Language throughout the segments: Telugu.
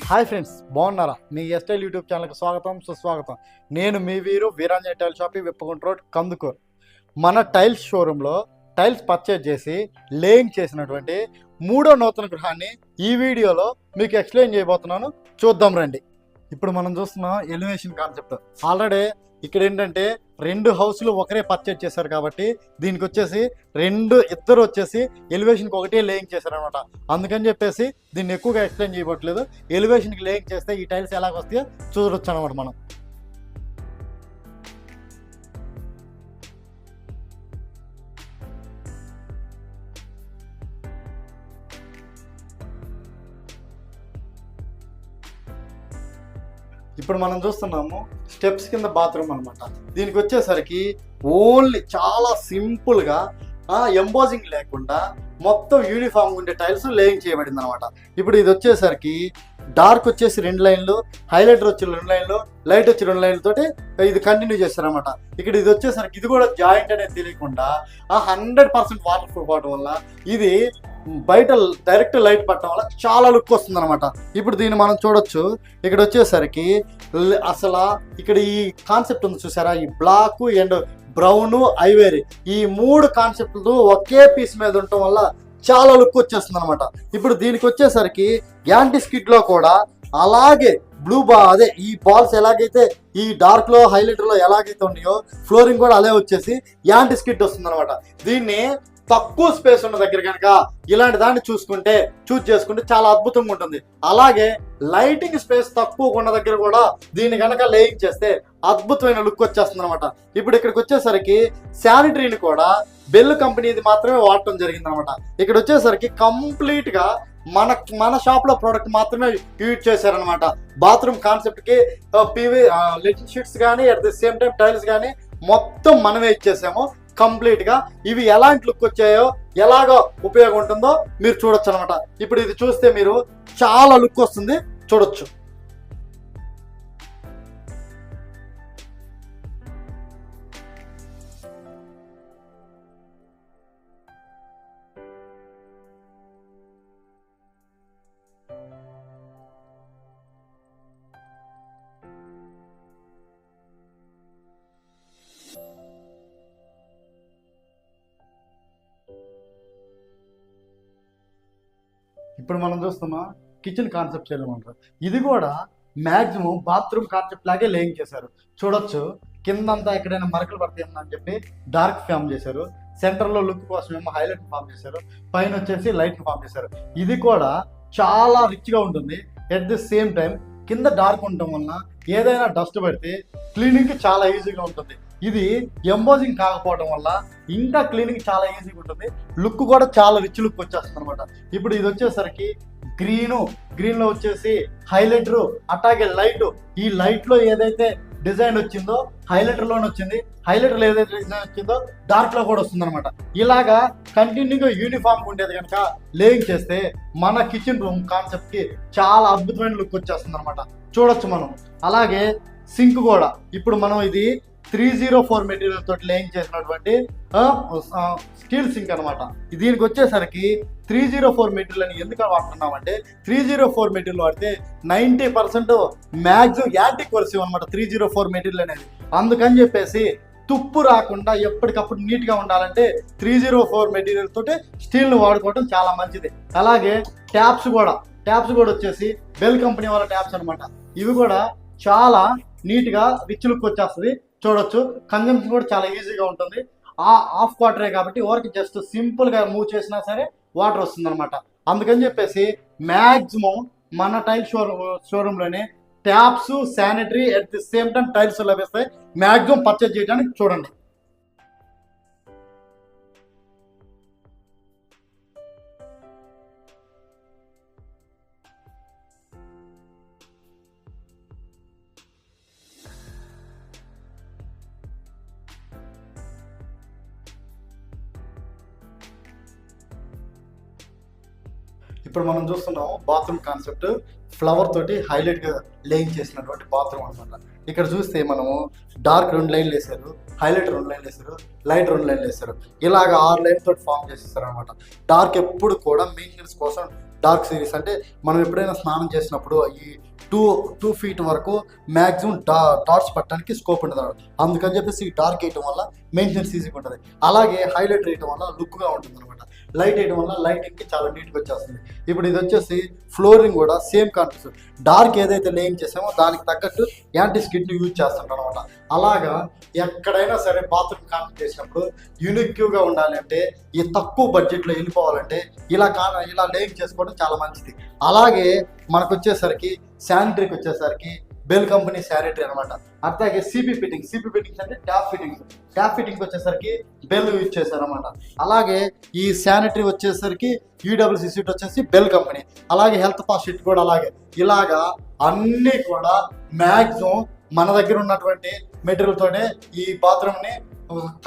హాయ్ ఫ్రెండ్స్, బాగున్నారా? మీ ఎస్టైల్ యూట్యూబ్ ఛానల్కి స్వాగతం, సుస్వాగతం. నేను మీ Veeranjaneya tile shopping Vippagunta road, Kandukur. మన టైల్స్ షోరూంలో టైల్స్ పర్చేజ్ చేసి లేయింగ్ చేసినటువంటి మూడో నూతన గృహాన్ని ఈ వీడియోలో మీకు ఎక్స్ప్లెయిన్ చేయబోతున్నాను. చూద్దాం రండి. ఇప్పుడు మనం చూస్తున్నాం ఎలివేషన్ కాన్సెప్ట్. ఆల్రెడీ ఇక్కడ ఏంటంటే 2 హౌస్లు ఒకరే పర్చేజ్ చేశారు కాబట్టి దీనికి వచ్చేసి ఇద్దరు వచ్చేసి ఎలివేషన్కి ఒకటే లేయింగ్ చేశారనమాట. అందుకని చెప్పేసి దీన్ని ఎక్కువగా ఎక్స్ప్లెయిన్ చేయబట్టలేదు. ఎలివేషన్కి లేయింగ్ చేస్తే ఈ టైల్స్ ఎలాగ వస్తాయో చూడొచ్చు అనమాట మనం. ఇప్పుడు మనం చూస్తున్నాము స్టెప్స్ కింద బాత్రూమ్ అనమాట. దీనికి వచ్చేసరికి ఓన్లీ చాలా సింపుల్గా ఎంబోజింగ్ లేకుండా మొత్తం యూనిఫామ్ ఉండే టైల్స్ లేయింగ్ చేయబడింది అనమాట. ఇప్పుడు ఇది వచ్చేసరికి డార్క్ వచ్చేసి 2 లైన్లు, హైలైటర్ వచ్చి 2 లైన్లు, లైట్ వచ్చి 2 లైన్లతోటి ఇది కంటిన్యూ చేస్తారనమాట. ఇక్కడ ఇది వచ్చేసరికి ఇది కూడా జాయింట్ అనేది తెలియకుండా 100% వాటర్ ప్రూఫ్ అవడం వల్ల ఇది బయట డైరెక్ట్ లైట్ పట్టడం వల్ల చాలా లుక్ వస్తుంది అనమాట. ఇప్పుడు దీన్ని మనం చూడొచ్చు. ఇక్కడ వచ్చేసరికి అసలు ఇక్కడ ఈ కాన్సెప్ట్ ఉంది చూసారా, ఈ బ్లాక్ అండ్ బ్రౌన్ ఐవేరీ, ఈ 3 కాన్సెప్ట్లు ఒకే పీస్ మీద ఉండటం వల్ల చాలా లుక్ వచ్చేస్తుంది అనమాట. ఇప్పుడు దీనికి వచ్చేసరికి యాంటీ స్కిడ్ లో కూడా అలాగే అదే ఈ బాల్స్ ఎలాగైతే ఈ డార్క్ లో హైలైటర్ లో ఎలాగైతే ఉన్నాయో ఫ్లోరింగ్ కూడా అదే వచ్చేసి యాంటీ స్కిడ్ వస్తుంది అనమాట. దీన్ని తక్కువ స్పేస్ ఉన్న దగ్గర కనుక ఇలాంటి దాన్ని చూస్ చేసుకుంటే చాలా అద్భుతంగా ఉంటుంది. అలాగే లైటింగ్ స్పేస్ తక్కువ ఉన్న దగ్గర కూడా దీన్ని కనుక లేయింగ్ చేస్తే అద్భుతమైన లుక్ వచ్చేస్తుంది అనమాట. ఇప్పుడు ఇక్కడికి వచ్చేసరికి శానిటరీని కూడా బెల్ కంపెనీది మాత్రమే వాడటం జరిగింది అనమాట. ఇక్కడ వచ్చేసరికి కంప్లీట్ గా మన షాప్ లో ప్రోడక్ట్ మాత్రమే యూజ్ చేశారనమాట. బాత్రూమ్ కాన్సెప్ట్ కి పీవీ లెటిన్ షీట్స్ కానీ at the same time tiles కానీ మొత్తం మనమే ఇచ్చేసాము కంప్లీట్ గా. ఇవి ఎలాంటి లుక్ వచ్చాయో ఎలాగో ఉపయోగం ఉంటుందో మీరు చూడొచ్చు అనమాట. ఇప్పుడు ఇది చూస్తే మీరు చాలా లుక్ వస్తుంది, చూడొచ్చు. ఇప్పుడు మనం చూస్తున్నాం కిచెన్ కాన్సెప్ట్ చేయమంటారు. ఇది కూడా మ్యాక్సిమం బాత్రూమ్ కాన్సెప్ట్ లాగే లేయింగ్ చేశారు. చూడొచ్చు, కిందంతా ఎక్కడైనా మరకలు పడతాయని చెప్పి డార్క్ ఫామ్ చేశారు. సెంటర్లో లుక్ కోసం ఏమో హైలైట్ ఫామ్ చేశారు. పైన వచ్చేసి లైట్ ఫామ్ చేశారు. ఇది కూడా చాలా రిచ్గా ఉంటుంది. ఎట్ ది సేమ్ టైం కింద డార్క్ ఉండటం వలన ఏదైనా డస్ట్ పడితే క్లీనింగ్కి చాలా ఈజీగా ఉంటుంది. ఇది ఎంబోజింగ్ కాకపోవడం వల్ల ఇంకా క్లీనింగ్ చాలా ఈజీగా ఉంటుంది. లుక్ కూడా చాలా రిచ్ లుక్ వచ్చేస్తుంది అనమాట. ఇప్పుడు ఇది వచ్చేసరికి గ్రీన్ లో వచ్చేసి హైలైటర్, అట్లాగే లైట్. ఈ లైట్ లో ఏదైతే డిజైన్ వచ్చిందో హైలైటర్ లోనే వచ్చింది, హైలైటర్ లో ఏదైతే డిజైన్ వచ్చిందో డార్క్ లో కూడా వస్తుంది అనమాట. ఇలాగా కంటిన్యూగా యూనిఫామ్ ఉండేది కనుక లేయింగ్ చేస్తే మన కిచెన్ రూమ్ కాన్సెప్ట్ కి చాలా అద్భుతమైన లుక్ వచ్చేస్తుంది అనమాట. చూడొచ్చు మనం. అలాగే సింక్ కూడా ఇప్పుడు మనం ఇది 304 మెటీరియల్ తోటి లేయింగ్ చేసినటువంటి స్టీల్ సింక్ అనమాట. దీనికి వచ్చేసరికి 304 మెటీరియల్ అని ఎందుకు వాడుతున్నామంటే 304 మెటీరియల్ వాడితే 90% మ్యాక్సిమం యాంటిక్ వర్సివ్ అనమాట 304 మెటీరియల్ అనేది. అందుకని చెప్పేసి తుప్పు రాకుండా ఎప్పటికప్పుడు నీట్గా ఉండాలంటే 304 మెటీరియల్ తోటి స్టీల్ను వాడుకోవడం చాలా మంచిది. అలాగే ట్యాప్స్ కూడా వచ్చేసి బెల్ కంపెనీ వాళ్ళ ట్యాప్స్ అనమాట. ఇవి కూడా చాలా నీట్గా రిచ్ లుక్ వచ్చేస్తుంది. చూడొచ్చు, కన్జంప్షన్ కూడా చాలా ఈజీగా ఉంటుంది. హాఫ్ వాటరే కాబట్టి ఓవర్కి జస్ట్ సింపుల్గా మూవ్ చేసినా సరే వాటర్ వస్తుంది అనమాట. అందుకని చెప్పేసి మ్యాక్సిమం మన టైల్ షోరూంలోనే taps, sanitary at the same time tiles లభిస్తాయి. మ్యాక్సిమం పర్చేజ్ చేయడానికి చూడండి. ఇప్పుడు మనం చూస్తున్నాము బాత్రూమ్ కాన్సెప్ట్ ఫ్లవర్ తోటి హైలైట్ గా లేయింగ్ చేసినటువంటి బాత్రూమ్ అనమాట. ఇక్కడ చూస్తే మనము డార్క్ 2 లైన్లు వేసారు, హైలైట్ 2 లైన్లు వేసారు, లైట్ 2 లైన్లు వేసారు. ఇలాగ 6 లైన్ తోటి ఫామ్ చేసేస్తారు అనమాట. డార్క్ ఎప్పుడు కూడా మెయింటెనెన్స్ కోసం డార్క్ సిరీస్ అంటే మనం ఎప్పుడైనా స్నానం చేసినప్పుడు ఈ 2 feet వరకు మ్యాక్సిమం డాట్స్ పట్టడానికి స్కోప్ ఉంటుంది. అందుకని చెప్పేసి ఈ డార్క్ వేయటం వల్ల మెయింటెనెన్స్ ఈజీగా ఉంటుంది. అలాగే హైలైట్ వేయటం వల్ల లుక్గా ఉంటుంది అనమాట. లైట్ వేయడం వల్ల లైటింగ్కి చాలా నీట్గా వచ్చేస్తుంది. ఇప్పుడు ఇది వచ్చేసి ఫ్లోరింగ్ కూడా సేమ్ కాన్సెప్ట్. డార్క్ ఏదైతే లేయింగ్ చేసామో దానికి తగ్గట్టు యాంటీ స్కిడ్ని యూజ్ చేస్తుంటాం అనమాట. అలాగా ఎక్కడైనా సరే బాత్రూమ్ కాన్సెప్ట్ చేసినప్పుడు యూనిక్గా ఉండాలి అంటే, ఈ తక్కువ బడ్జెట్లో వెళ్ళిపోవాలంటే ఇలా లేయింగ్ చేసుకోవడం చాలా మంచిది. అలాగే మనకు వచ్చేసరికి శానిటరీకి వచ్చేసరికి బెల్ కంపెనీ శానిటరీ అనమాట. అట్లాగే సిపి ఫిట్టింగ్స్ అంటే ట్యాప్ ఫిట్టింగ్స్ వచ్చేసరికి బెల్ యూజ్ చేశారనమాట. అలాగే ఈ శానిటరీ వచ్చేసరికి ఈడబ్ల్యూసి సీట్ వచ్చేసి బెల్ కంపెనీ. అలాగే హెల్త్ పాస్ షీట్ కూడా అలాగే. ఇలాగా అన్నీ కూడా మ్యాక్సిమం మన దగ్గర ఉన్నటువంటి మెటీరియల్తోనే ఈ బాత్రూమ్ని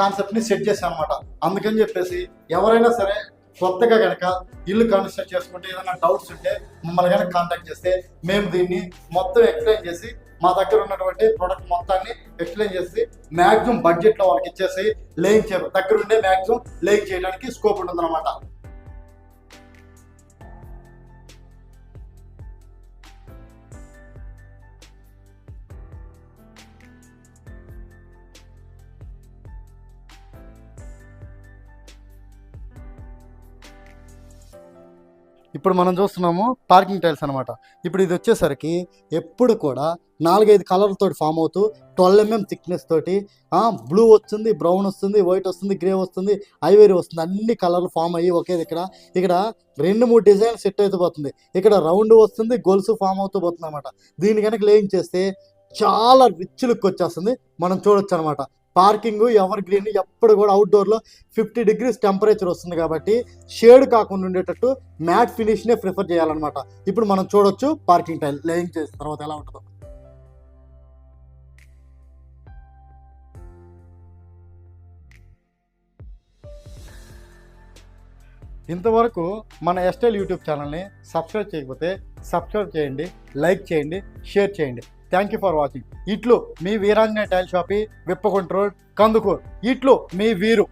కాన్సెప్ట్ని సెట్ చేశాం అనమాట. అందుకని చెప్పేసి ఎవరైనా సరే కొత్తగా కనుక ఇల్లు కన్స్ట్రక్ట్ చేసుకుంటే ఏదైనా డౌట్స్ ఉంటే మమ్మల్ని కనుక కాంటాక్ట్ చేస్తే మేము దీన్ని మొత్తం ఎక్స్ప్లెయిన్ చేసి మా దగ్గర ఉన్నటువంటి ప్రోడక్ట్ మొత్తాన్ని ఎక్స్ప్లెయిన్ చేసి మ్యాక్సిమం బడ్జెట్లో వాళ్ళకి ఇచ్చేసి దగ్గరుండే మ్యాక్సిమం లేయింగ్ చేయడానికి స్కోప్ ఉంటుంది అనమాట. ఇప్పుడు మనం చూస్తున్నాము పార్కింగ్ టైల్స్ అనమాట. ఇప్పుడు ఇది వచ్చేసరికి ఎప్పుడు కూడా 4-5 కలర్లతో ఫామ్ అవుతూ 12 mm థిక్నెస్ తోటి బ్లూ వస్తుంది, బ్రౌన్ వస్తుంది, వైట్ వస్తుంది, గ్రే వస్తుంది, ఐవరీ వస్తుంది, అన్ని కలర్లు ఫామ్ అయ్యి ఒకేది. ఇక్కడ 2-3 డిజైన్ సెట్ అయితే పోతుంది. ఇక్కడ రౌండ్ వస్తుంది, గొలుసు ఫామ్ అవుతూ పోతుంది అనమాట. దీన్ని కనుక లేయింగ్ చేస్తే చాలా రిచ్ లుక్ వచ్చేస్తుంది, మనం చూడొచ్చు అనమాట. పార్కింగ్ ఎవర్ గ్రీన్, ఎప్పుడు కూడా అవుట్డోర్లో 50 degrees టెంపరేచర్ వస్తుంది కాబట్టి షేడ్ కాకుండా ఉండేటట్టు మ్యాట్ ఫినిష్నే ప్రిఫర్ చేయాలన్నమాట. ఇప్పుడు మనం చూడొచ్చు పార్కింగ్ టైల్ లేయింగ్ చేసిన తర్వాత ఎలా ఉంటుందో. ఇంతవరకు మన ఎస్టైల్ యూట్యూబ్ ఛానల్ని సబ్స్క్రైబ్ చేయకపోతే సబ్స్క్రైబ్ చేయండి, లైక్ చేయండి, షేర్ చేయండి. Thank you for watching. ఇట్లు మీ వీరాంజనేయ టైల్ షాపి, విప్పకుంట రోడ్, కందుకూరు. ఇట్లు మీ వీరు.